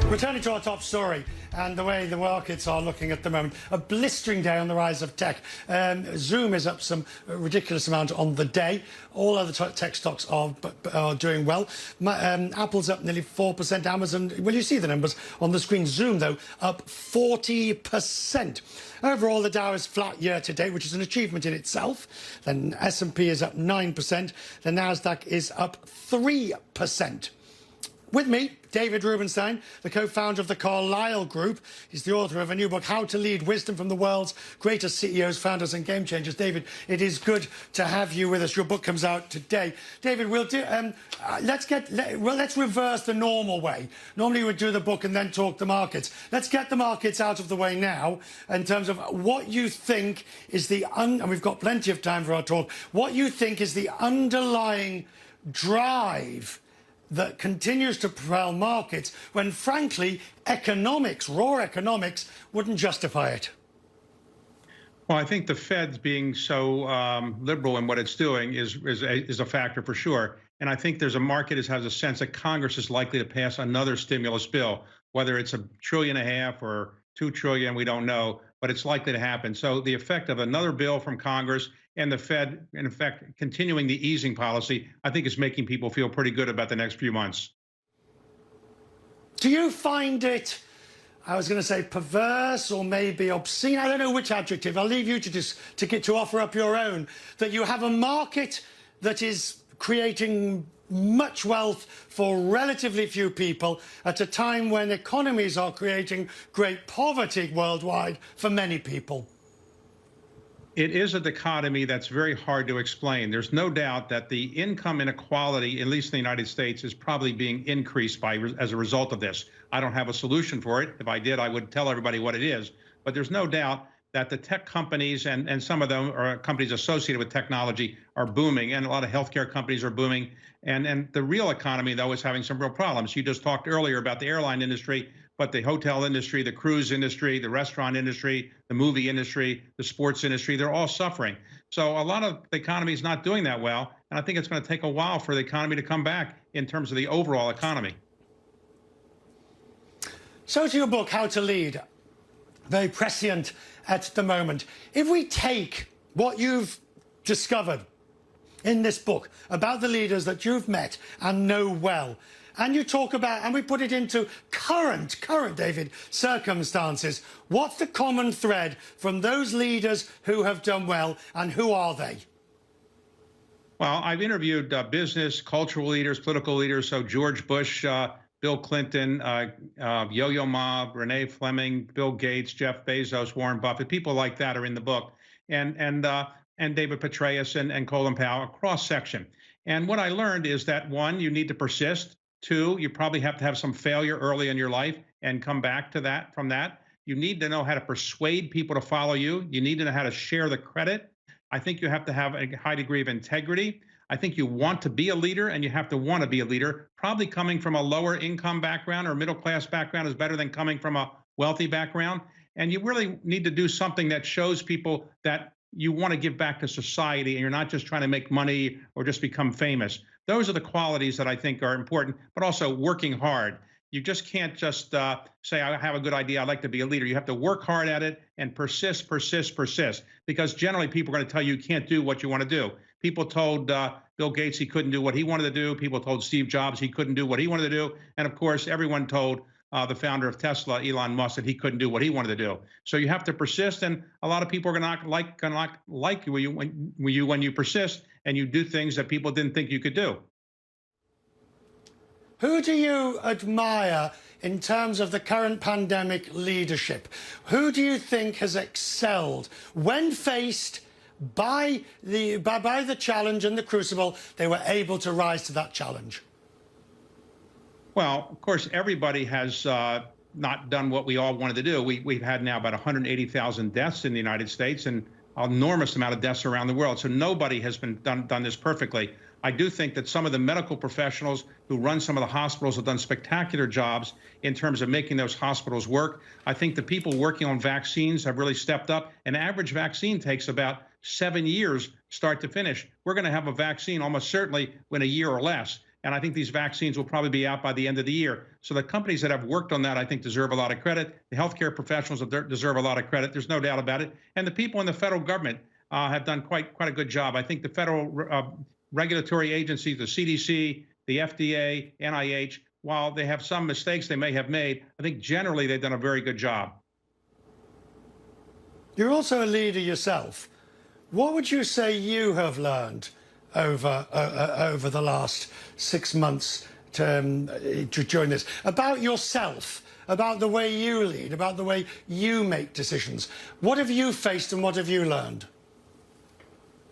Returning to our top story and the way the markets are looking at the moment, a blistering day on the rise of tech. Zoom is up some ridiculous amount on the day. All other tech stocks are doing well. Apple's up nearly 4%. Amazon, well, you see the numbers on the screen. Zoom, though, up 40%. Overall, the Dow is flat year to date, which is an achievement in itself. Then S&P is up 9%. The Nasdaq is up 3%. With me, David Rubenstein, the co-founder of the Carlyle Group. He's the author of a new book, How to Lead: Wisdom from the World's Greatest CEOs, Founders and Game Changers. David, it is good to have you with us. Your book comes out today. David, let's reverse the normal way. Normally we would do the book and then talk the markets. Let's get the markets out of the way now in terms of what you think is and we've got plenty of time for our talk, what you think is the underlying drive that continues to propel markets when, frankly, economics, raw economics, wouldn't justify it. Well, I think the Fed's being so liberal in what it's doing is a factor for sure. And I think there's a market that has a sense that Congress is likely to pass another stimulus bill, whether it's $1.5 trillion or $2 trillion, we don't know, but it's likely to happen. So the effect of another bill from Congress and the Fed, in effect, continuing the easing policy, I think is making people feel pretty good about the next few months. Do you find it, I was going to say perverse or maybe obscene, I don't know which adjective, I'll leave you to offer up your own, that you have a market that is creating much wealth for relatively few people at a time when economies are creating great poverty worldwide for many people? It is a dichotomy that's very hard to explain. There's no doubt that the income inequality, at least in the United States, is probably being increased as a result of this. I don't have a solution for it. If I did, I would tell everybody what it is. But there's no doubt that the tech companies and some of them are companies associated with technology are booming, and a lot of healthcare companies are booming. And the real economy, though, is having some real problems. You just talked earlier about the airline industry, but the hotel industry, the cruise industry, the restaurant industry, the movie industry, the sports industry, they're all suffering. So a lot of the economy is not doing that well. And I think it's going to take a while for the economy to come back in terms of the overall economy. So to your book, How to Lead, very prescient at the moment. If we take what you've discovered in this book about the leaders that you've met and know well, and you talk about, and we put it into current, David, circumstances, what's the common thread from those leaders who have done well, and who are they? Well, I've interviewed business, cultural leaders, political leaders, so George Bush, Bill Clinton, Yo-Yo Ma, Renee Fleming, Bill Gates, Jeff Bezos, Warren Buffett, people like that are in the book, and David Petraeus and Colin Powell, a cross-section. And what I learned is that, one, you need to persist. Two, you probably have to have some failure early in your life and come back to that from that. You need to know how to persuade people to follow you. You need to know how to share the credit. I think you have to have a high degree of integrity. I think you want to be a leader, and you have to want to be a leader. Probably coming from a lower income background or middle class background is better than coming from a wealthy background. And you really need to do something that shows people that you want to give back to society and you're not just trying to make money or just become famous. Those are the qualities that I think are important, but also working hard. You just can't just say, I have a good idea, I'd like to be a leader. You have to work hard at it and persist, because generally people are going to tell you can't do what you want to do. People told Bill Gates he couldn't do what he wanted to do. People told Steve Jobs he couldn't do what he wanted to do. And of course, everyone told the founder of Tesla, Elon Musk, that he couldn't do what he wanted to do. So you have to persist, and a lot of people are going to not like you when you persist and you do things that people didn't think you could do. Who do you admire in terms of the current pandemic leadership? Who do you think has excelled when faced by the challenge and the crucible? They were able to rise to that challenge. Well, of course, everybody has not done what we all wanted to do. We've had now about 180,000 deaths in the United States and an enormous amount of deaths around the world. So nobody has done this perfectly. I do think that some of the medical professionals who run some of the hospitals have done spectacular jobs in terms of making those hospitals work. I think the people working on vaccines have really stepped up. An average vaccine takes about 7 years start to finish. We're going to have a vaccine almost certainly in a year or less. And I think these vaccines will probably be out by the end of the year. So the companies that have worked on that, I think, deserve a lot of credit. The healthcare professionals deserve a lot of credit. There's no doubt about it. And the people in the federal government have done quite a good job. I think the federal regulatory agencies, the CDC, the FDA, NIH, while they have some mistakes they may have made, I think generally they've done a very good job. You're also a leader yourself. What would you say you have learned over the last 6 months to join this, about yourself, about the way you lead, about the way you make decisions? What have you faced and what have you learned?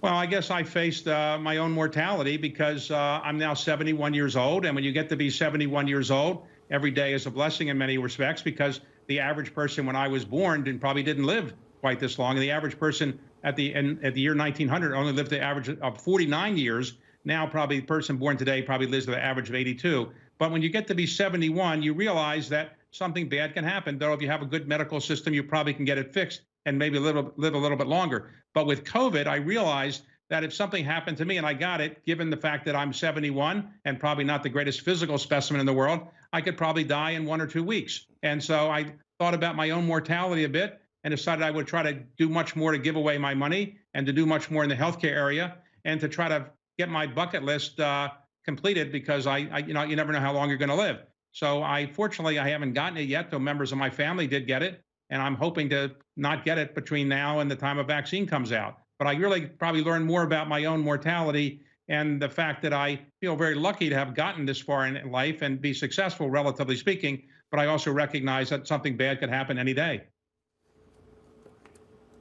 Well, I guess I faced my own mortality because I'm now 71 years old. And when you get to be 71 years old, every day is a blessing in many respects, because the average person when I was born probably didn't live quite this long. And the average person at the year 1900 only lived the average of 49 years. Now, probably the person born today probably lives the average of 82. But when you get to be 71, you realize that something bad can happen. Though if you have a good medical system, you probably can get it fixed and maybe live a little bit longer. But with COVID, I realized that if something happened to me and I got it, given the fact that I'm 71 and probably not the greatest physical specimen in the world, I could probably die in 1 or 2 weeks. And so I thought about my own mortality a bit and decided I would try to do much more to give away my money and to do much more in the healthcare area and to try to get my bucket list completed, because you never know how long you're going to live. So fortunately, I haven't gotten it yet, though members of my family did get it. And I'm hoping to not get it between now and the time a vaccine comes out. But I really probably learned more about my own mortality and the fact that I feel very lucky to have gotten this far in life and be successful, relatively speaking. But I also recognize that something bad could happen any day.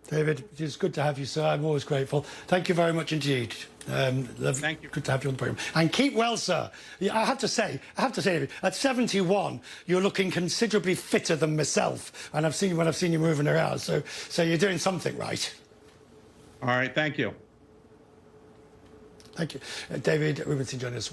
David, it's good to have you, sir. I'm always grateful. Thank you very much indeed. Thank you. Good to have you on the programme. And keep well, sir. Yeah, I have to say, David, at 71, you're looking considerably fitter than myself. And I've seen you moving around. So you're doing something right. All right. Thank you. Thank you. David Rubenstein joining us.